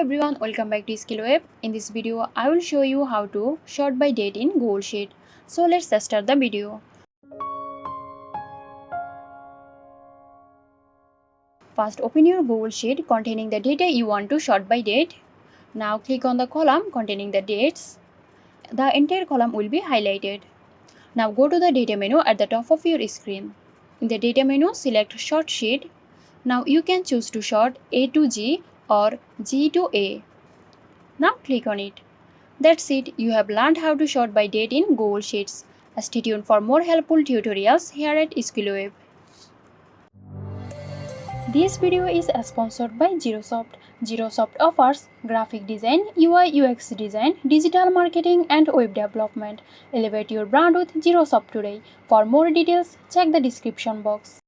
everyone, welcome back to SkillWeb. In this video, I will show you how to sort by date in Google Sheet. So let's start the video. First, open your Google Sheet containing the data you want to sort by date. Now click on the column containing the dates. The entire column will be highlighted. Now go to the data menu at the top of your screen. In the data menu, select Sort Sheet. Now you can choose to sort A to G or G to A. Now click on it. That's it, you have learned how to sort by date in Google Sheets. Stay tuned for more helpful tutorials here at SkillWeb. This video is sponsored by Zerosoft. Zerosoft offers graphic design, UI UX design, digital marketing and web development. Elevate your brand with Zerosoft today. For more details, check the description box.